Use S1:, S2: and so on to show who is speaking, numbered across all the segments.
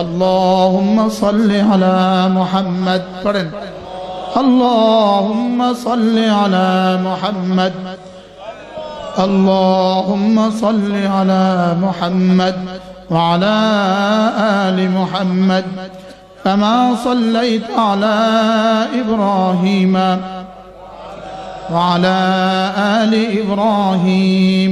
S1: اللهم صل على محمد পড়েন اللهم صل على محمد اللهم صل على محمد وعلى آل محمد كما صليت على إبراهيم وعلى آل إبراهيم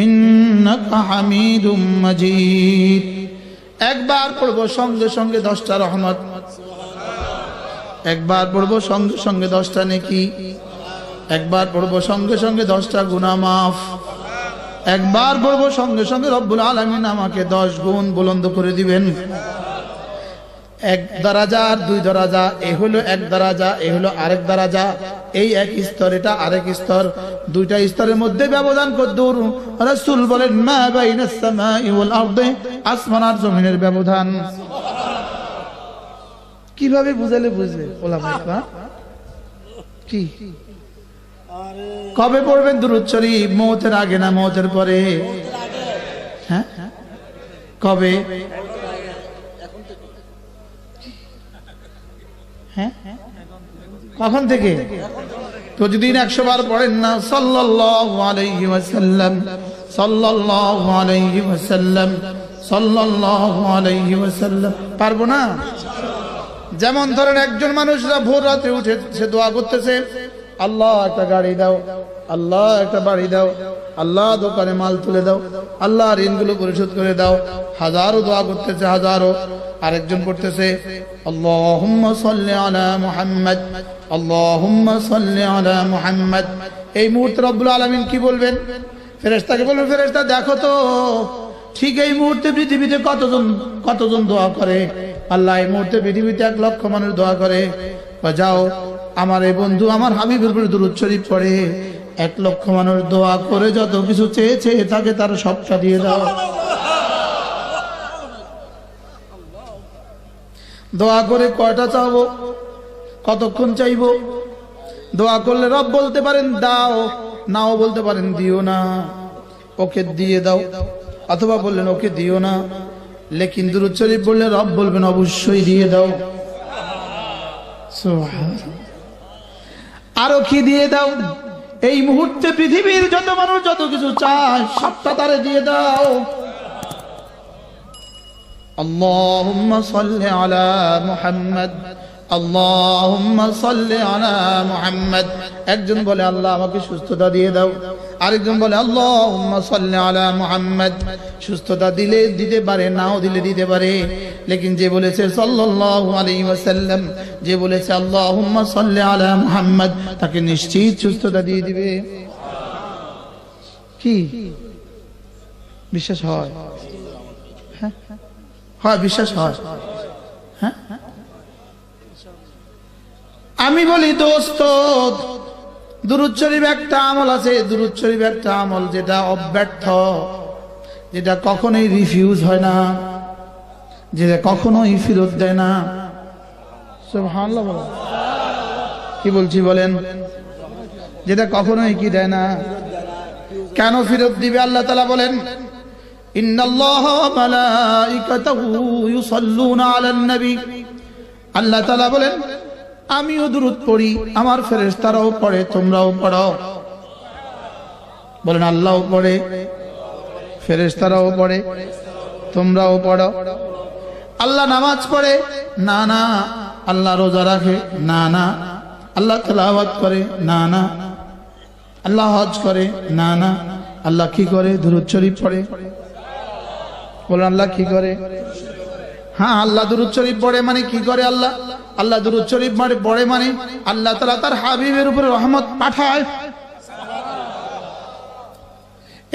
S1: إنك حميد مجيد একবার পড়ব সঙ্গে সঙ্গে 10টা রহমত একবার পড়ব সঙ্গে সঙ্গে 10টা নেকি একবার পড়ব সঙ্গে সঙ্গে 10টা গুনাহ মাফ একবার পড়ব সঙ্গে সঙ্গে রব্বুল আলামিন আমাকে 10 গুণ বুলন্দ করে দিবেন এক দরাজা আর দুই দরাজা এই হলো এক দরাজা এই হলো আরেক দরাজা এই এক স্তর এটা আরেক স্তর দুইটা স্তরের মধ্যে ব্যবধান কতদূর রাসূল বলেন মা বাইনাস সামাই ওয়াল আরদি আসমান আর জমিনের ব্যবধান কিভাবে বুঝালে বুঝবে ওলামায়ে কি কবে পড়বেন দুরূদ শরীফ মওতের আগে না মওতের পরে হ্যাঁ কবে হ্যাঁ কখন থেকে প্রতিদিন 100 বার পড়েন না সাল্লাল্লাহু আলাইহি ওয়াসাল্লাম সাল্লাল্লাহু আলাইহি ওয়াসাল্লাম সাল্লাল্লাহু আলাইহি ওয়াসাল্লাম পারবো না যেমন ধরেন একজন মানুষরা ভোর রাতে উঠে সে দোয়া করতেছে আল্লাহ একটা গাড়ি দাও আল্লাহ একটা বাড়ি দাও আল্লাহ দোকানে মাল তুলে দাও আল্লাহ ঋণগুলো পরিশোধ করে দাও হাজারো দোয়া করতেছে হাজারো আরেকজন পড়তেছে আল্লাহুম্মা সাল্লি আলা মুহাম্মদ আল্লাহুম্মা সাল্লি আলা মুহাম্মদ এই মুহূর্তে রব্বুল আলামিন কি বলবেন ফেরেশতাকে বলবেন ফেরেশতা দেখো তো ঠিক এই মুহূর্তে পৃথিবীতে কতজন দোয়া করে আল্লাহ এই মুহূর্তে পৃথিবীতে 1 লক্ষ মানুষ দোয়া করে যাও আমার এই বন্ধু আমার হাবিবের উপরে দুরূদ শরীফ পড়ে 1 লক্ষ মানুষ দোয়া করে যত কিছু চেয়েছে তাকে তার সবটা দিয়ে দাও দোয়া করে কয়টা চাইবো কতক্ষণ চাইবো দোয়া করলে রব বলতে পারেন দাও নাও বলতে পারেন দিও না ওকে দিয়ে দাও অথবা বললেন ওকে দিও না লেকিন দুরূদ শরীফ বললে রব বলবেন অবশ্যই দিয়ে দাও সুবহানাল্লাহ আরো কি দিয়ে দাও এই মুহূর্তে পৃথিবীর যত মানুষ যত কিছু চায় সবটা তারে দিয়ে দাও اللهم صل على محمد اللهم صل على محمد একজন বলে আল্লাহ আমাকে সুস্থতা দিয়ে দাও আরেকজন বলে আল্লাহুম্মা সাল্লি আলা মুহাম্মদ সুস্থতা দিলে দিতে পারে নাও দিলে দিতে পারে লেকিন যে বলেছে সাল্লাল্লাহু আলাইহি ওয়াসাল্লাম যে বলেছে আল্লাহুম্মা সাল্লি আলা মুহাম্মদ তাকে নিশ্চিত সুস্থতা দিয়ে দিবে কি বিশ্বাস হয় হ্যাঁ হয় বিশ্বাস হয় হ্যাঁ আমি বলি দোস্ত দুরূদ শরীফ একটা আমল আছে দুরূদ শরীফ একটা আমল যেটা অব্যর্থ যেটা কখনোই রিফিউজ হয় না যেটা কখনোই ফেরত দেয় না সুবহানাল্লাহ বলেন কি বলছি বলেন যেটা কখনোই কি দেয় না কেন ফেরত দিবে আল্লাহ তাআলা বলেন ইন্নাল্লাহা ওয়া মালাইকাতাহু ইউসাল্লুনা আলান নবী আল্লাহ তাআলা বলেন আমিও দুরূদ পড়ি আমার ফেরেশতারাও পড়ে তোমরাও পড়ো বলেন আল্লাহও পড়ে ফেরেশতারাও পড়ে তোমরাও পড়ো আল্লাহ নামাজ পড়ে না না আল্লাহ রোজা রাখে না না আল্লাহ তেলাওয়াত করে না না আল্লাহ হজ করে না না আল্লাহ কি করে দুরূদ শরীফ পড়ে বলেন আল্লাহ কি করে হ্যাঁ আল্লাহ দুরূদ শরীফ পড়ে মানে কি করে আল্লাহ আল্লাহ দুরূদ শরীফ মানে পড়ে মানে আল্লাহ তাআলা তার হাবিবের উপরে রহমত পাঠায়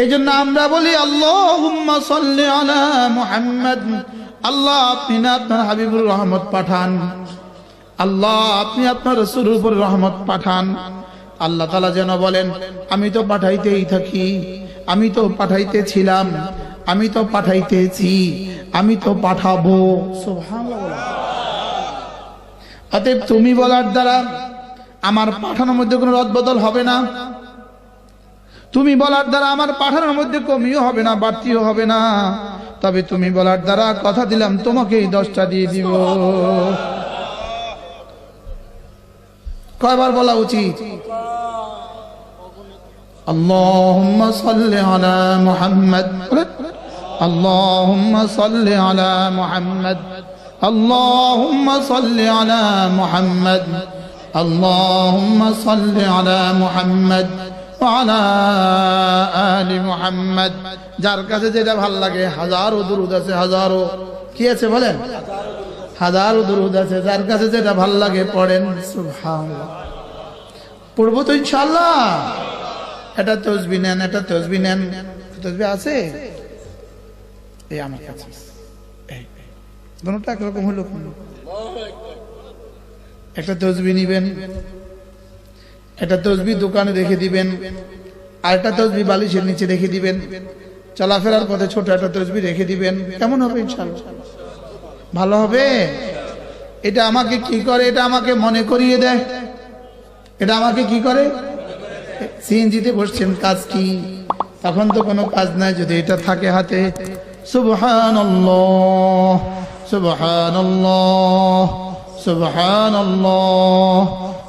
S1: এইজন্য আমরা বলি আল্লাহুম্মা সাল্লি আলা মুহাম্মদ আল্লাহ আপনি না আপনার হাবিবুর রহমত পাঠান আল্লাহ আপনি আপনার রাসূলের উপর রহমত পাঠান আল্লাহ তাআলা যেন বলেন আমি তো পাঠাইতেই থাকি আমি তো পাঠাইতেছিলাম আমি তো পাঠাইতেছি আমি তো পাঠাবো সুবহানাল্লাহ অতএব তুমি বলার দ্বারা আমার পাঠানোর মধ্যে কোনো রদবদল হবে না তুমি বলার দ্বারা আমার পাঠানোর মধ্যে কমিও হবে না বাড়তিও হবে না তবে তুমি বলার দ্বারা কথা দিলাম তোমাকেই 10টা দিয়ে দিব। কয়বার বলা উচিত? আল্লাহুম্মা সাল্লি আলা মুহাম্মাদ, আল্লাহুম্মা সাল্লি আলা মুহাম্মাদ, আল্লাহুম্মা সাল্লি আলা মুহাম্মাদ, আল্লাহুম্মা সাল্লি আলা মুহাম্মাদ ওয়া আলা আলি মুহাম্মাদ। যার কাছে যেটা ভালো লাগে, হাজারো দুরূদ আছে, হাজারো কি আছে বলেন, হাজারো দুরূদ আছে, যার কাছে যেটা ভালো লাগে পড়েন। সুবহানাল্লাহ। পড়বো তো ইনশাআল্লাহ। এটা তাসবিহ নেন, এটা তাসবিহ নেন। তাসবিহ আছে এই আমার কাছে, দুটোটা একরকম হলো। একটা তাসবিহ নিবেন, একটা তাসবিহ দোকানে রেখে দিবেন, আর একটা তাসবিহ বালিশের নিচে রেখে দিবেন। চলাফেরার পথে ছোট একটা তাসবিহ রেখে দিবেন। কেমন হবে ইনশাআল্লাহ? ভালো হবে। এটা আমাকে কি করে? এটা আমাকে মনে করিয়ে দেয়। এটা আমাকে কি করে? সিএনজিতে বসছেন, কাজ কি? তখন তো কোনো কাজ নাই, যদি এটা থাকে হাতে। সুবহানাল্লাহ, সুবহানাল্লাহ, সুবহানাল্লাহ,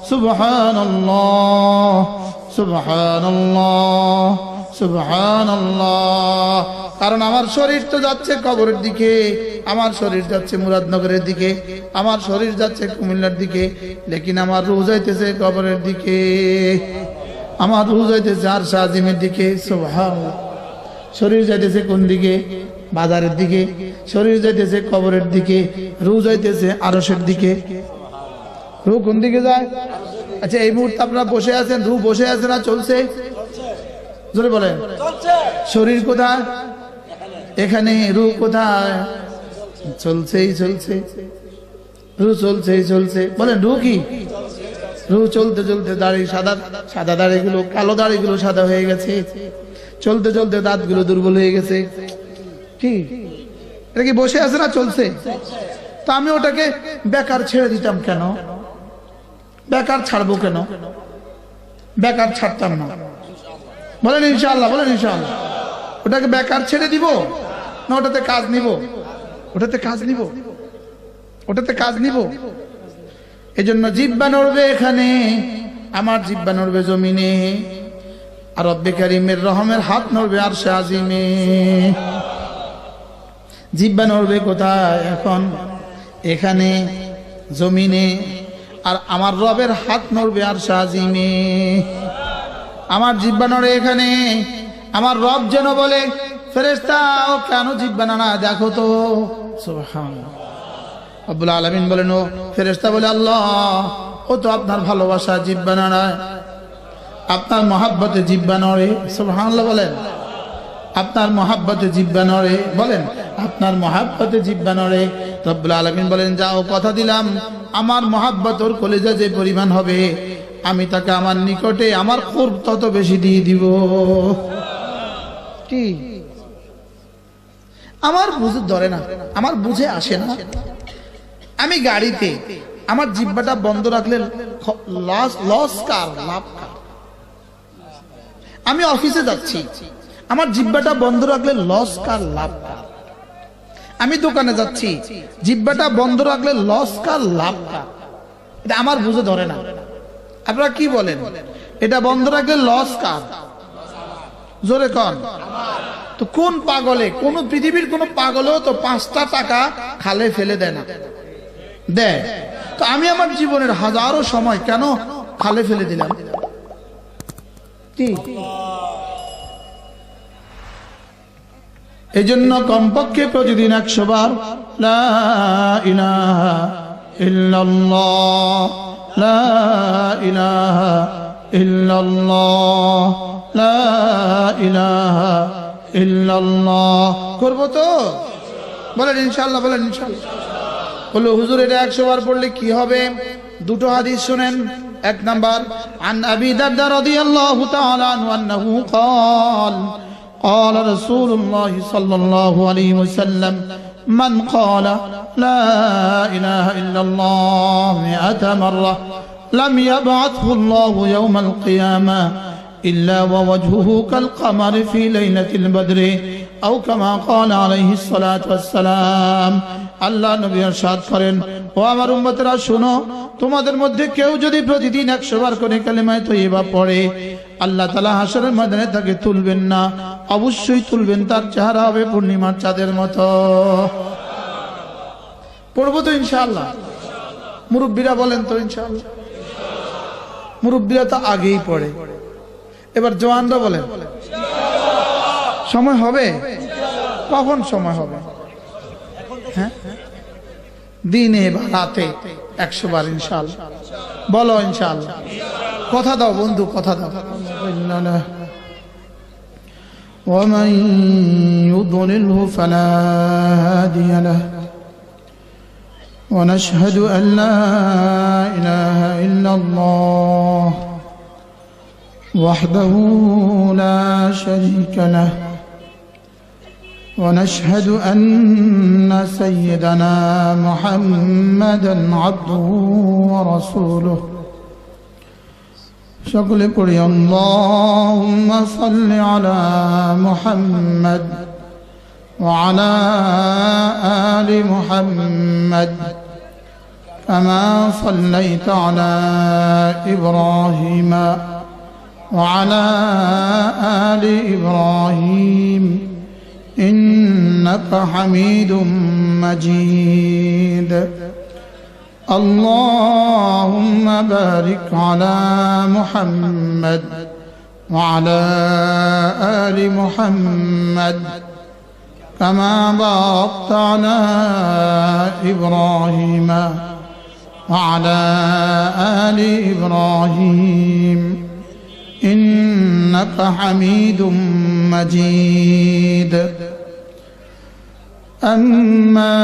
S1: সুবহানাল্লাহ, সুবহানাল্লাহ, সুবহানাল্লাহ। কারণ আমার শরীর তো যাচ্ছে কবরের দিকে, আমার শরীর যাচ্ছে মুরাদনগরের দিকে, আমার শরীর যাচ্ছে কুমিল্লার দিকে, লেকিন আমার রূহ যাইতেছে কবরের দিকে, আমার রূহ যাইতেছে আরশ আজিমের দিকে। সুবহানাল্লাহ। শরীর যাইতেছে কোন দিকে? বাজারের দিকে। শরীর যাইতেছে কবরের দিকে, রূহ যাইতেছে আরশের দিকে। রূহ কোন দিকে যায়? আচ্ছা, এই মুহূর্তে আপনারা বসে আছেন, রূহ বসে আছে না চলছে? জোরে বলেন। শরীর কোথায়? এখানে। রূহ কোথায়? চলছেই চলছে, রূহ চলছেই চলছে। বলেন রূহ কি? রূহ চলতে চলতে দাড়ি সাদা, সাদা দাড়িগুলো কালো, দাড়িগুলো সাদা হয়ে গেছে। চলতে চলতে দাঁতগুলো দুর্বল হয়ে গেছে। কি এটা কি বসে আছে না চলছে? তো আমি ওটাকে বেকার ছেড়ে দিতাম কেন? বেকার ছাড়বো কেন? বেকার ছাড়তাম না। বলেন ইনশাআল্লাহ, বলেন ইনশাআল্লাহ। ওটাকে বেকার ছেড়ে দিব না ওটাতে কাজ নিব? ওটাতে কাজ নিব, ওটাতে কাজ নিব। এজন্য জিহ্বা নড়বে এখানে, আমার জিহ্বা নড়বে জমিনে, আর রব্বে কারীমের রহমের হাত নড়বে আরশে আজিমে। জিহ্বা নড়বে কোথায়? এখন এখানে জমিনে, আর আমার রবের হাত নড়বে আরশে আজিমে। আমার জিহ্বা নড়ে এখানে, আমার রব যেন বলে, ফেরেশতা ও কেন জিহ্বা নাড়া দেখো তো। সুবহানাল্লাহ। রব্বুল আলামিন বলেন, ও ফেরেশতা বলে, আল্লাহ ও তো আপনার ভালোবাসা জিহ্বা নাড়ায়, আপনার মহাব্বতে জিহ্বা নড়ে। সুবহানাল্লাহ বলেন। আপনার মহাব্বতে জিহ্বা নড়ে। বলেন আপনার মহাব্বতে জিহ্বা নড়ে। রব্বুল আলামিন বলেন, যাও কথা দিলাম আমার মহাব্বত ওর কলিজা যে পরিমাণ হবে, আমি তাকে আমার নিকটে আমার কুরব তত বেশি দিয়ে দিব। কি আমার বুঝে ধরে না, আমার বুঝে আসে না। আমি গাড়িতে আমার জিহ্বাটা বন্ধ রাখলে লস কার, লাভ কার? আমি অফিসে যাচ্ছি, আমার জিহ্বাটা বন্ধ রাখলে লস কার, লাভ কার? আমি দোকানে যাচ্ছি, জিহ্বাটা বন্ধ রাখলে লস কার, লাভ কার? এটা আমার বুঝে ধরে না। আপনারা কি বলেন? এটা বন্ধ রাখলে লস কার? জোরে কন। তো কোন পাগলে, কোন পৃথিবীর কোন পাগলেও তো 5টা টাকা খালে ফেলে দেয় না, দেয়? তো আমি আমার জীবনের হাজারো সময় কেন খালে ফেলে দিলাম? কি এই জন্য কমপক্ষে প্রতিদিন 100 বার লা ইলাহা ইল্লাল্লাহ, লা ইলাহা ইল্লাল্লাহ, লা ইলাহা ইল্লাল্লাহ করব তো? বলেন ইনশাআল্লাহ, বলেন ইনশাআল্লাহ। বলে হুজুর এটা 100 বার পড়লে কি হবে? দুটো হাদিস শুনেন। 1 নাম্বার, আন আবি দারদা রাদিয়াল্লাহু তাআলা আনহু আন্নাহু قال قال رسول الله صلى الله عليه وسلم من قال لا إله إلا الله 100 مرة لم يبعثه الله يوم القيامة إلا ووجهه كالقمر في ليلة البدر আও কামা ক্বালা আলাইহিস সালাতু ওয়াস সালাম। আল্লাহ নবী ইরশাদ করেন, ও আমার উম্মতেরা শুনো, তোমাদের মধ্যে কেউ যদি প্রতিদিন 100 বার করে কালেমায়ে তয়্যিবা পড়ে, আল্লাহ তাআলা হাশরের ময়দানে তাকে তুলবেন না, অবশ্যই তুলবেন, তার চেহারা হবে পূর্ণিমার চাঁদের মতো। পড়বো তো ইনশাআল্লাহ? মুরব্বীরা বলেন তো ইনশাআল্লাহ? মুরব্বীরা তো আগেই পড়ে, এবার জওয়ানরা বলেন সময় হবে? কখন সময় হবে? হ্যাঁ, দিনে বা রাতে 100 বার ইনশাআল্লাহ বলো ইনশাআল্লাহ। কথা দাও বন্ধু, কথা দাও। ومن يضلله فلا هادي له ونشهد أن لا إله إلا الله وحده لا شريك له ونشهد أن سيدنا محمدا عبده ورسوله সকলে পড়ি আল্লাহুম্মা সাল্লি আলা মুহাম্মাদ ওয়া আলা আলি মুহাম্মাদ কামা সাল্লাইতা আলা ইব্রাহিম ওয়া আলা আলি ইব্রাহিম ইন্নাকা হামিদুম মাজিদ। اللهم بارك على محمد وعلى آل محمد كما باركت على إبراهيم وعلى آل إبراهيم إنك حميد مجيد. أما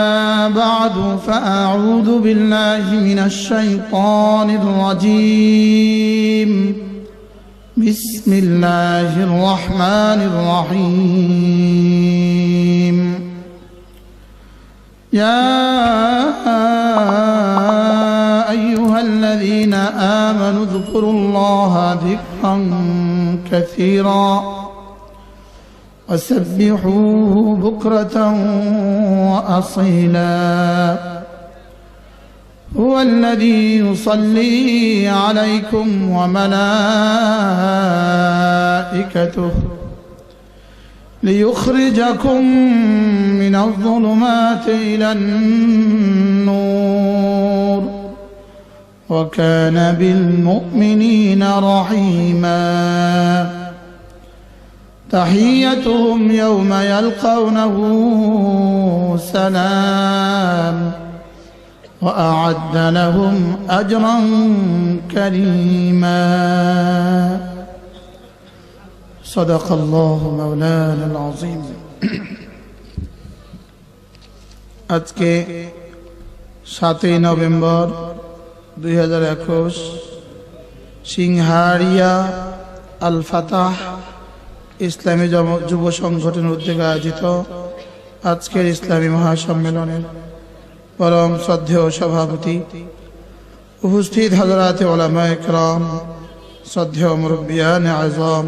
S1: بعد فأعوذ بالله من الشيطان الرجيم. بسم الله الرحمن الرحيم. يا أيها الذين آمنوا اذكروا الله ذكرا كثيرا وسبحوه بكرة وأصيلا. هو الذي يصلي عليكم وملائكته ليخرجكم من الظلمات إلى النور وكان بالمؤمنين رحيما. تحيتهم يوم يلقونه سلام وأعد لهم أجرا كريما. صدق الله مولانا العظيم. আজকে 7 নভেম্বর 2021 সিংহারিয়া আল ফাতাহ ইসলামী যুব সংগঠনের উদ্যোগে আয়োজিত আজকের ইসলামী মহাসম্মেলনের পরম শ্রদ্ধেয় সভাপতি, উপস্থিত হযরতে উলামায়ে কেরাম, শ্রদ্ধেয় মুরব্বিয়ানে আযম,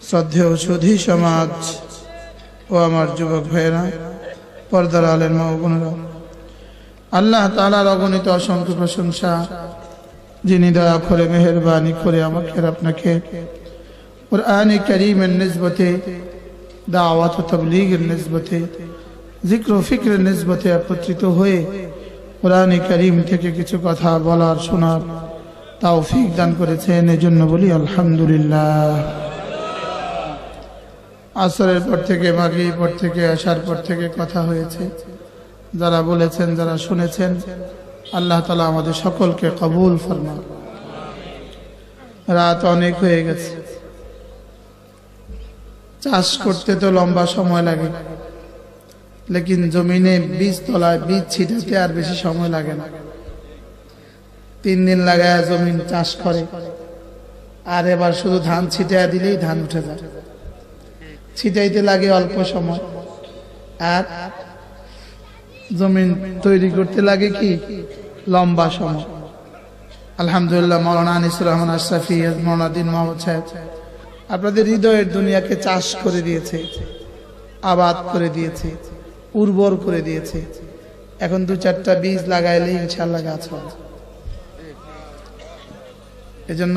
S1: শ্রদ্ধেয় সুধী সমাজ ও আমার যুবক ভাইয়েরা, পর্দার আলের মা ও বোনেরা, আল্লাহ তাআলার অগণিত অসংখ্য প্রশংসা, যিনি দয়া করে মেহেরবানি করে আমাকে আপনাকে কুরআনে কারীমের নিসবতে, দাওয়াত ও তাবলীগের নিসবতে, জিক্র ও ফিকরের নিসবতে একত্রিত হয়ে কুরআনে কারীম থেকে কিছু কথা বলার শোনার তৌফিক দান করেছেন, এজন্য বলি আলহামদুলিল্লাহ। আসরের পর থেকে, মাগরিবের পর থেকে, আশার পর থেকে কথা হয়েছে, যারা বলেছেন, যারা শুনেছেন, আল্লাহ তাআলা আমাদের সকলকে কবুল ফরমান। রাত অনেক হয়ে গেছে। চাষ করতে তো লম্বা সময় লাগে, লেকিন জমিনে বীজ তলায় বীজ ছিটাতে আর বেশি সময় লাগে না। 3 দিন লাগায় জমিন চাষ করে, আর এবার শুধু ধান ছিটাইয়া দিলেই ধান উঠে যায়। ছিটাইতে লাগে অল্প সময়, আর জমিন তৈরি করতে লাগে কি লম্বা সময়। আলহামদুলিল্লাহ, মাওলানা আনিসুর রহমান আশরাফি, মাওলানা দিন মোহাম্মদ সাহেব আপনাদের হৃদয়ের দুনিয়াকে চাষ করে দিয়েছে। আবাদ করে দিয়েছে, উর্বর করে দিয়েছে। এখন 2-4টা বীজ লাগাইলে ইনশাআল্লাহ গাছ হবে। এজন্য